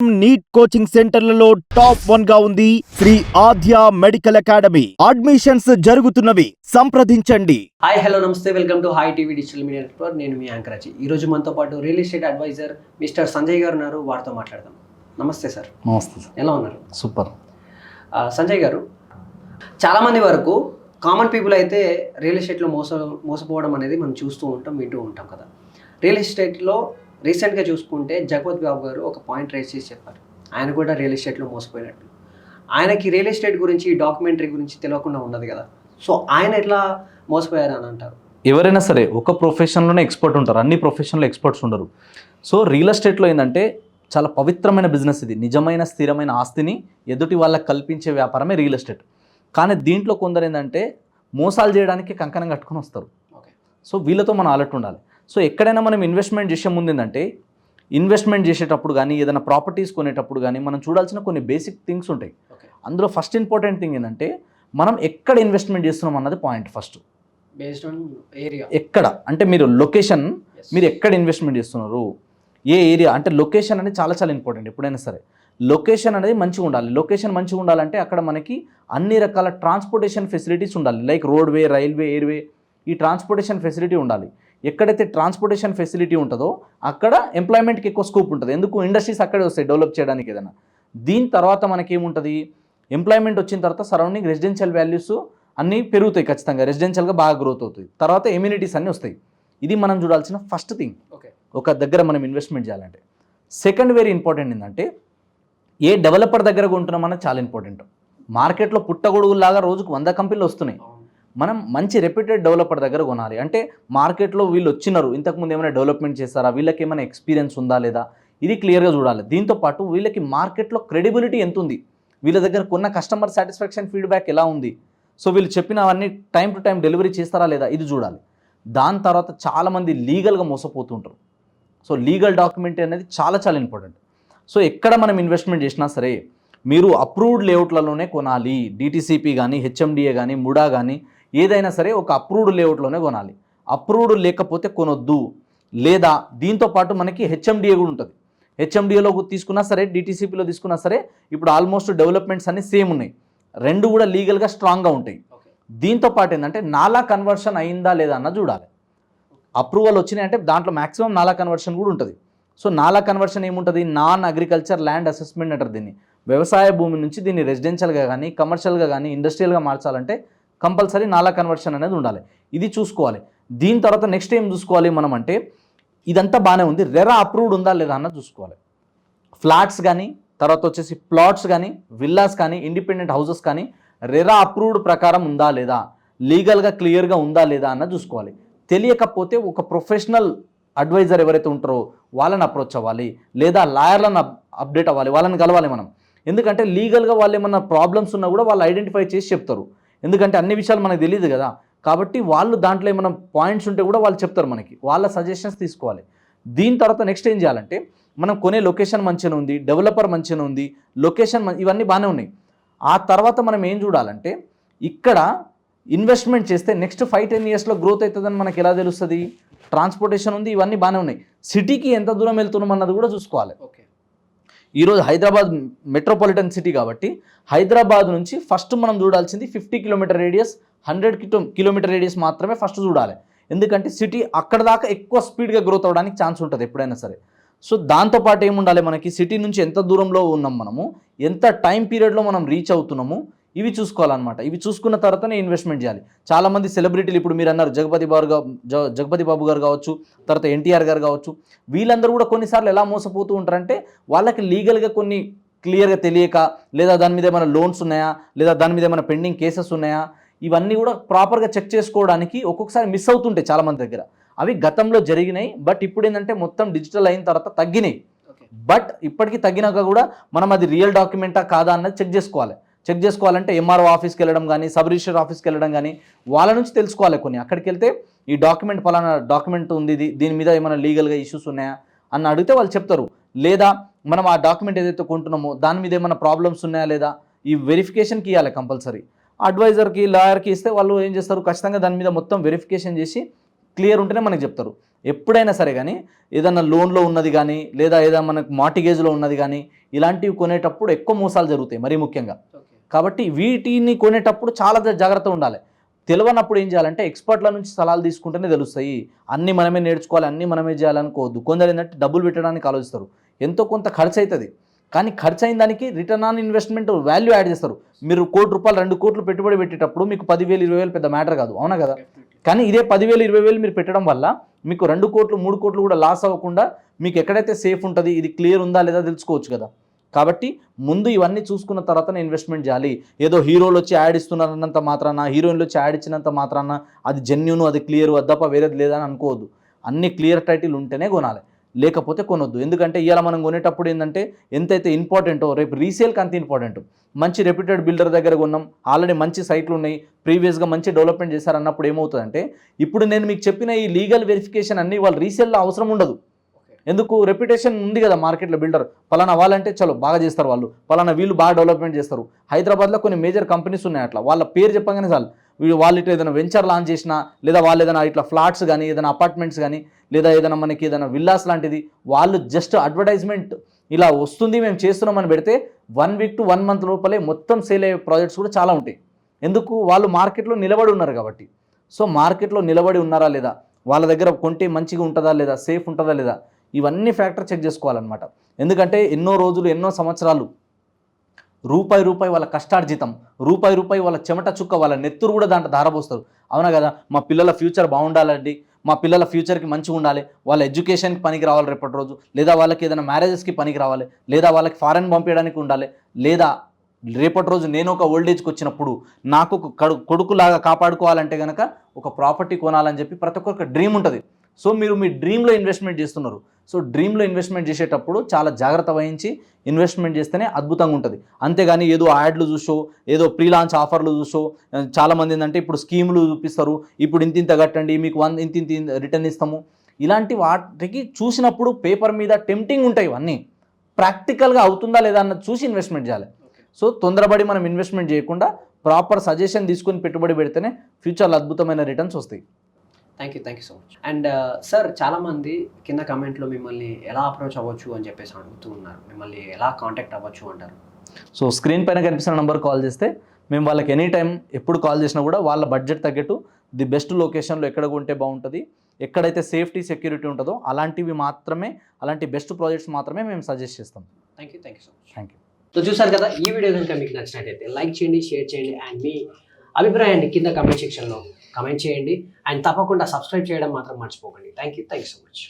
NEET coaching సెంటర్లలో top 1 గా ఉంది Shri Aadya medical academy. Admissions జరుగుతున్నవి, సంప్రదించండి. హాయ్ హలో నమస్తే, welcome to hi TV digital media network. నేను మీ యాంకరాజీ. ఈ రోజు మనతో పాటు real estate advisor mister Sanjay గారు ఉన్నారు. వారితో మాట్లాడదాం. నమస్తే సార్. నమస్తే సార్. ఎలా ఉన్నారు? సూపర్. సంజయ్ గారు, చాలామంది వరకు కామన్ పీపుల్ అయితే రియల్ ఎస్టేట్లో మోసపోవడం అనేది మనం చూస్తూ ఉంటాం, వింటూ ఉంటాం కదా. రియల్ ఎస్టేట్లో రీసెంట్గా చూసుకుంటే జగపతి బాబు గారు ఒక పాయింట్ రైజ్ చేసి చెప్పారు. ఆయన కూడా రియల్ ఎస్టేట్లో మోసపోయినట్టు. ఆయనకి రియల్ ఎస్టేట్ గురించి, డాక్యుమెంటరీ గురించి తెలియకుండా ఉన్నది కదా. సో ఆయన ఎట్లా మోసపోయారు అని అంటారు? ఎవరైనా సరే ఒక ప్రొఫెషన్లోనే ఎక్స్పర్ట్ ఉంటారు, అన్ని ప్రొఫెషన్లో ఎక్స్పర్ట్స్ ఉండరు. సో రియల్ ఎస్టేట్లో ఏంటంటే చాలా పవిత్రమైన బిజినెస్ ఇది. నిజమైన స్థిరమైన ఆస్తిని ఎదుటి వాళ్ళకి కల్పించే వ్యాపారమే రియల్ ఎస్టేట్. కానీ దీంట్లో కొందరు ఏంటంటే మోసాలు చేయడానికి కంకణం కట్టుకొని వస్తారు. సో వీళ్ళతో మనం అలర్ట్ ఉండాలి. సో ఎక్కడైనా మనం ఇన్వెస్ట్మెంట్ చేసే ముందు ఏంటంటే, ఇన్వెస్ట్మెంట్ చేసేటప్పుడు కానీ ఏదైనా ప్రాపర్టీస్ కొనేటప్పుడు కానీ మనం చూడాల్సిన కొన్ని బేసిక్ థింగ్స్ ఉంటాయి. అందులో ఫస్ట్ ఇంపార్టెంట్ థింగ్ ఏంటంటే మనం ఎక్కడ ఇన్వెస్ట్మెంట్ చేస్తున్నాం అన్నది point. First based on area. ఎక్కడ అంటే మీరు లొకేషన్, మీరు ఎక్కడ ఇన్వెస్ట్మెంట్ చేస్తున్నారు, ఏ ఏరియా అంటే లొకేషన్ అనేది చాలా చాలా ఇంపార్టెంట్. ఎప్పుడైనా సరే లొకేషన్ అనేది మంచిగా ఉండాలి. లొకేషన్ మంచిగా ఉండాలంటే అక్కడ మనకి అన్ని రకాల ట్రాన్స్పోర్టేషన్ ఫెసిలిటీస్ ఉండాలి. లైక్ రోడ్వే, రైల్వే, ఎయిర్వే, ఈ ట్రాన్స్పోర్టేషన్ ఫెసిలిటీ ఉండాలి. ఎక్కడైతే ట్రాన్స్పోర్టేషన్ ఫెసిలిటీ ఉంటుందో అక్కడ ఎంప్లాయ్మెంట్కి ఎక్కువ స్కోప్ ఉంటుంది. ఎందుకు? ఇండస్ట్రీస్ అక్కడే వస్తాయి డెవలప్ చేయడానికి ఏదైనా. దీని తర్వాత మనకి ఏముంటుంది, ఎంప్లాయ్మెంట్ వచ్చిన తర్వాత సరౌండింగ్ రెసిడెన్షియల్ వాల్యూస్ అన్నీ పెరుగుతాయి ఖచ్చితంగా. రెసిడెన్షియల్గా బాగా గ్రోత్ అవుతుంది. తర్వాత ఎమ్యూనిటీస్ అన్నీ వస్తాయి. ఇది మనం చూడాల్సిన ఫస్ట్ థింగ్ ఒక దగ్గర మనం ఇన్వెస్ట్మెంట్ చేయాలంటే. సెకండ్ వెరీ ఇంపార్టెంట్ ఏంటంటే ఏ డెవలపర్ దగ్గర కొంటున్నాం అన్నది చాలా ఇంపార్టెంట్. మార్కెట్లో పుట్టగొడుగులాగా రోజుకు 100 కంపెనీలు వస్తున్నాయి. మనం మంచి రెప్యూటెడ్ డెవలపర్ దగ్గర కొనాలి. అంటే మార్కెట్లో వీళ్ళు వచ్చినారు, ఇంతకుముందు ఏమైనా డెవలప్మెంట్ చేస్తారా, వీళ్ళకి ఏమైనా ఎక్స్పీరియన్స్ ఉందా లేదా, ఇది క్లియర్గా చూడాలి. దీంతోపాటు వీళ్ళకి మార్కెట్లో క్రెడిబిలిటీ ఎంత ఉంది, వీళ్ళ దగ్గర కొన్న కస్టమర్ సాటిస్ఫాక్షన్ ఫీడ్బ్యాక్ ఎలా ఉంది, సో వీళ్ళు చెప్పినవన్నీ టైం టు టైం డెలివరీ చేస్తారా లేదా, ఇది చూడాలి. దాని తర్వాత చాలామంది లీగల్గా మోసపోతుంటారు. సో లీగల్ డాక్యుమెంట్ అనేది చాలా చాలా ఇంపార్టెంట్. సో ఎక్కడ మనం ఇన్వెస్ట్మెంట్ చేసినా సరే మీరు అప్రూవ్డ్ లేఅవుట్లలోనే కొనాలి. డిటిసిపి కానీ, హెచ్ఎండిఏ కానీ, ముడా కానీ ఏదైనా సరే ఒక అప్రూవ్డ్ లేఅవుట్లోనే కొనాలి. అప్రూవ్డ్ లేకపోతే కొనొద్దు. లేదా దీంతోపాటు మనకి హెచ్ఎండిఏ కూడా ఉంటుంది. హెచ్ఎండిఏలో తీసుకున్నా సరే, డిటిసిపిలో తీసుకున్నా సరే ఇప్పుడు ఆల్మోస్ట్ డెవలప్మెంట్స్ అన్నీ సేమ్ ఉన్నాయి. రెండు కూడా లీగల్గా స్ట్రాంగ్గా ఉంటాయి. దీంతోపాటు ఏంటంటే నాలా కన్వర్షన్ అయిందా లేదా అన్న చూడాలి. అప్రూవల్ వచ్చినాయంటే దాంట్లో మ్యాక్సిమం నాలా కన్వర్షన్ కూడా ఉంటుంది. సో నాలా కన్వర్షన్ ఏముంటుంది, నాన్ అగ్రికల్చర్ ల్యాండ్ అసెస్మెంట్ అంటారు దీన్ని. వ్యవసాయ భూమి నుంచి దీన్ని రెసిడెన్షియల్గా కానీ, కమర్షియల్గా కానీ, ఇండస్ట్రియల్గా మార్చాలంటే కంపల్సరీ నాలా కన్వర్షన్ అనేది ఉండాలి. ఇది చూసుకోవాలి. దీని తర్వాత నెక్స్ట్ ఏం చూసుకోవాలి మనం అంటే, ఇదంతా బాగానే ఉంది, రెరా అప్రూవ్డ్ ఉందా లేదా అన్నది చూసుకోవాలి. ఫ్లాట్స్ కానీ, తర్వాత వచ్చేసి ప్లాట్స్ కానీ, విల్లాస్ కానీ, ఇండిపెండెంట్ హౌసెస్ కానీ రెరా అప్రూవ్డ్ ప్రకారం ఉందా లేదా, లీగల్గా క్లియర్గా ఉందా లేదా అన్నది చూసుకోవాలి. తెలియకపోతే ఒక ప్రొఫెషనల్ అడ్వైజర్ ఎవరైతే ఉంటారో వాళ్ళని అప్రోచ్ అవ్వాలి, లేదా లాయర్లను అప్డేట్ అవ్వాలి, వాళ్ళని కలవాలి మనం. ఎందుకంటే లీగల్గా వాళ్ళు ఏమన్నా ప్రాబ్లమ్స్ ఉన్నా కూడా వాళ్ళు ఐడెంటిఫై చేసి చెప్తారు. ఎందుకంటే అన్ని విషయాలు మనకు తెలియదు కదా. కాబట్టి వాళ్ళు దాంట్లో ఏమైనా పాయింట్స్ ఉంటే కూడా వాళ్ళు చెప్తారు మనకి, వాళ్ళ సజెషన్స్ తీసుకోవాలి. దీని తర్వాత నెక్స్ట్ ఏం చేయాలంటే, మనం కొనే లొకేషన్ మంచిగా ఉంది, డెవలపర్ మంచిగా ఉంది, లొకేషన్ ఇవన్నీ బాగానే ఉన్నాయి. ఆ తర్వాత మనం ఏం చూడాలంటే, ఇక్కడ ఇన్వెస్ట్మెంట్ చేస్తే నెక్స్ట్ 5-10 ఇయర్స్లో గ్రోత్ అవుతుందని మనకి ఎలా తెలుస్తుంది. ట్రాన్స్పోర్టేషన్ ఉంది, ఇవన్నీ బాగానే ఉన్నాయి. సిటీకి ఎంత దూరం వెళ్తున్నాం అన్నది కూడా చూసుకోవాలి. ఈరోజు హైదరాబాద్ మెట్రోపాలిటన్ సిటీ కాబట్టి హైదరాబాద్ నుంచి ఫస్ట్ మనం చూడాల్సింది 50 కిలోమీటర్ రేడియస్, 100 కిలోమీటర్ రేడియస్ మాత్రమే ఫస్ట్ చూడాలి. ఎందుకంటే సిటీ అక్కడ దాకా ఎక్కువ స్పీడ్గా గ్రోత్ అవ్వడానికి ఛాన్స్ ఉంటుంది ఎప్పుడైనా సరే. సో దాంతోపాటు ఏముండాలి, మనకి సిటీ నుంచి ఎంత దూరంలో ఉన్నాం మనము, ఎంత టైం పీరియడ్లో మనం రీచ్ అవుతున్నాము, ఇవి చూసుకోవాలన్నమాట. ఇవి చూసుకున్న తర్వాతనే ఇన్వెస్ట్మెంట్ చేయాలి. చాలామంది సెలబ్రిటీలు, ఇప్పుడు మీరు అన్నారు జగపతి బాబు గారు కావచ్చు, తర్వాత ఎన్టీఆర్ గారు కావచ్చు, వీళ్ళందరూ కూడా కొన్నిసార్లు ఎలా మోసపోతూ ఉంటారంటే, వాళ్ళకి లీగల్గా కొన్ని క్లియర్గా తెలియక, లేదా దాని మీద ఏమైనా లోన్స్ ఉన్నాయా, లేదా దాని మీద ఏమైనా పెండింగ్ కేసెస్ ఉన్నాయా, ఇవన్నీ కూడా ప్రాపర్గా చెక్ చేసుకోవడానికి ఒక్కొక్కసారి మిస్ అవుతుంటాయి చాలామంది దగ్గర. అవి గతంలో జరిగినాయి, బట్ ఇప్పుడు ఏంటంటే మొత్తం డిజిటల్ అయిన తర్వాత తగ్గినాయి. బట్ ఇప్పటికీ తగ్గినాక కూడా మనం అది రియల్ డాక్యుమెంటా కాదా అన్నది చెక్ చేసుకోవాలి. చెక్ చేసుకోవాలంటే ఎంఆర్ఓ ఆఫీస్కి వెళ్ళడం కానీ, సబ్ రిజిస్టర్ ఆఫీస్కి వెళ్ళడం కానీ, వాళ్ళ నుంచి తెలుసుకోవాలి. కొన్ని అక్కడికి వెళ్తే ఈ డాక్యుమెంట్ ఫలానా డాక్యుమెంట్ ఉంది, దీని మీద ఏమైనా లీగల్గా ఇష్యూస్ ఉన్నాయా అని అడిగితే వాళ్ళు చెప్తారు. లేదా మనం ఆ డాక్యుమెంట్ ఏదైతే కొంటున్నామో దాని మీద ఏమైనా ప్రాబ్లమ్స్ ఉన్నాయా లేదా, ఈ వెరిఫికేషన్కి ఇవ్వాలి కంపల్సరీ. అడ్వైజర్కి, లాయర్కి ఇస్తే వాళ్ళు ఏం చేస్తారు, ఖచ్చితంగా దాని మీద మొత్తం వెరిఫికేషన్ చేసి క్లియర్ ఉంటేనే మనకు చెప్తారు. ఎప్పుడైనా సరే కానీ ఏదైనా లోన్లో ఉన్నది కానీ లేదా ఏదైనా మనకు మార్టిగేజ్లో ఉన్నది కానీ ఇలాంటివి కొనేటప్పుడు ఎక్కువ మోసాలు జరుగుతాయి మరీ ముఖ్యంగా. కాబట్టి వీటిని కొనేటప్పుడు చాలా జాగ్రత్తగా ఉండాలి. తెలియనప్పుడు ఏం చేయాలంటే ఎక్స్పర్ట్ల నుంచి సలహాలు తీసుకుంటేనే తెలుస్తాయి. అన్నీ మనమే నేర్చుకోవాలి, అన్నీ మనమే చేయాలనుకోవద్దు. కొందరు ఏంటంటే డబ్బులు పెట్టడానికి ఆలోచిస్తారు, ఎంతో కొంత ఖర్చు అవుతుంది, కానీ ఖర్చు అయిన దానికి return on investment value add చేస్తారు. మీరు ₹1 కోటి 2 కోట్లు పెట్టుబడి పెట్టేటప్పుడు మీకు 10,000 20,000 పెద్ద మ్యాటర్ కాదు, అవునా కదా? కానీ ఇదే 10,000 20,000 మీరు పెట్టడం వల్ల మీకు 2 కోట్లు 3 కోట్లు కూడా లాస్ అవ్వకుండా మీకు ఎక్కడైతే సేఫ్ ఉంటుంది, ఇది క్లియర్ ఉందా లేదా తెలుసుకోవచ్చు కదా. కాబట్టి ముందు ఇవన్నీ చూసుకున్న తర్వాతనే ఇన్వెస్ట్మెంట్ చేయాలి. ఏదో హీరోలు వచ్చి యాడ్ ఇస్తున్నారన్నంత మాత్రాన, హీరోయిన్లు వచ్చి యాడ్ ఇచ్చినంత మాత్రాన అది జెన్యూన్, అది క్లియర్, అది తప్ప వేరేది లేదని అనుకోవద్దు. అన్ని క్లియర్ టైటిల్ ఉంటేనే కొనాలి, లేకపోతే కొనొద్దు. ఎందుకంటే ఇవాళ మనం కొనేటప్పుడు ఏంటంటే ఎంతైతే ఇంపార్టెంటో రేపు రీసేల్కి అంత ఇంపార్టెంట్. మంచి రెప్యూటెడ్ బిల్డర్ దగ్గర కొన్నాం, ఆల్రెడీ మంచి సైట్లు ఉన్నాయి, ప్రీవియస్గా మంచి డెవలప్మెంట్ చేశారన్నప్పుడు ఏమవుతుందంటే ఇప్పుడు నేను మీకు చెప్పిన ఈ లీగల్ వెరిఫికేషన్ అన్నీ వాళ్ళు రీసేల్లో అవసరం ఉండదు. ఎందుకు? రెప్యుటేషన్ ఉంది కదా మార్కెట్లో, బిల్డర్ పలానా వాళ్ళంటే చలో బాగా చేస్తారు, వాళ్ళు పలానా వీళ్ళు బాగా డెవలప్మెంట్ చేస్తారు. హైదరాబాద్లో కొన్ని మేజర్ కంపెనీస్ ఉన్నాయి, అట్లా వాళ్ళ పేరు చెప్పగానే చాలు వాళ్ళు ఇట్లా ఏదైనా వెంచర్ లాంచ్ చేసినా లేదా వాళ్ళు ఏదైనా ఇట్లా ఫ్లాట్స్ కానీ ఏదైనా అపార్ట్మెంట్స్ కానీ లేదా ఏదైనా మనకి ఏదైనా విల్లాస్ లాంటిది వాళ్ళు జస్ట్ అడ్వర్టైజ్మెంట్ ఇలా వస్తుంది మేము చేస్తున్నామని పెడితే 1 వీక్ to 1 మంత్ లోపలే మొత్తం సేల్ అయ్యే ప్రాజెక్ట్స్ కూడా చాలా ఉంటాయి. ఎందుకు? వాళ్ళు మార్కెట్లో నిలబడి ఉన్నారు కాబట్టి. సో మార్కెట్లో నిలబడి ఉన్నారా లేదా, వాళ్ళ దగ్గర కొంటే మంచిగా ఉంటుందా లేదా, సేఫ్ ఉంటుందా లేదా, ఇవన్నీ ఫ్యాక్టర్ చెక్ చేసుకోవాలన్నమాట. ఎందుకంటే ఎన్నో రోజులు ఎన్నో సంవత్సరాలు రూపాయి వాళ్ళ కష్టార్జితం, రూపాయి వాళ్ళ చెమట చుక్క, వాళ్ళ నెత్తురు కూడా దాంట్లో ధారపోస్తారు, అవునా కదా? మా పిల్లల ఫ్యూచర్ బాగుండాలండి, మా పిల్లల ఫ్యూచర్కి మంచిగా ఉండాలి, వాళ్ళ ఎడ్యుకేషన్కి పనికి రావాలి రేపటి రోజు, లేదా వాళ్ళకి ఏదైనా మ్యారేజెస్కి పనికి రావాలి, లేదా వాళ్ళకి ఫారెన్ పంపించడానికి ఉండాలి, లేదా రేపటి రోజు నేను ఒక ఓల్డేజ్కి వచ్చినప్పుడు నాకు ఒక కొడుకులాగా కాపాడుకోవాలంటే కనుక ఒక ప్రాపర్టీ కొనాలని చెప్పి ప్రతి ఒక్కరికి డ్రీమ్ ఉంటుంది. సో మీరు మీ డ్రీమ్లో ఇన్వెస్ట్మెంట్ చేస్తున్నారు. సో డ్రీమ్లో ఇన్వెస్ట్మెంట్ చేసేటప్పుడు చాలా జాగ్రత్త వహించి ఇన్వెస్ట్మెంట్ చేస్తేనే అద్భుతంగా ఉంటుంది. అంతేగాని ఏదో యాడ్లు చూసో ఏదో ప్రీ లాంచ్ ఆఫర్లు చూసో చాలామంది ఏంటంటే ఇప్పుడు స్కీములు చూపిస్తారు, ఇప్పుడు ఇంత కట్టండి మీకు ఇంత రిటర్న్ ఇస్తాము, ఇలాంటి వాటికి చూసినప్పుడు పేపర్ మీద టెంప్టింగ్ ఉంటాయి, ఇవన్నీ ప్రాక్టికల్గా అవుతుందా లేదా అన్నది చూసి ఇన్వెస్ట్మెంట్ చేయాలి. సో తొందరపడి మనం ఇన్వెస్ట్మెంట్ చేయకుండా ప్రాపర్ సజెషన్ తీసుకొని పెట్టుబడి పెడితేనే ఫ్యూచర్లో అద్భుతమైన రిటర్న్స్ వస్తాయి. Thank you so much. And sir, చాలామంది కింద కమెంట్లో మిమ్మల్ని ఎలా అప్రోచ్ అవ్వచ్చు అని చెప్పేసి అడుగుతూ ఉన్నారు, మిమ్మల్ని ఎలా కాంటాక్ట్ అవ్వచ్చు అంటారు? సో స్క్రీన్ పైన కనిపిస్తున్న నెంబర్ కాల్ చేస్తే మేము వాళ్ళకి ఎనీ టైం ఎప్పుడు కాల్ చేసినా కూడా వాళ్ళ బడ్జెట్ తగ్గట్టు ది బెస్ట్ లొకేషన్లో ఎక్కడ కొంటే బాగుంటుంది, ఎక్కడైతే సేఫ్టీ సెక్యూరిటీ ఉంటుందో అలాంటివి మాత్రమే, అలాంటి బెస్ట్ ప్రాజెక్ట్స్ మాత్రమే మేము సజెస్ట్ చేస్తాం. Thank you so much. Thank you. So చూసారు కదా, ఈ వీడియో కనుక మీకు నచ్చినట్టయితే లైక్ చేయండి, షేర్ చేయండి, అండ్ మీ అభిప్రాయాన్ని కింద కమెంట్ సెక్షన్లో కమెంట్ చేయండి, అండ్ తప్పకుండా సబ్స్క్రైబ్ చేయడం మాత్రం మర్చిపోకండి. Thank you so much.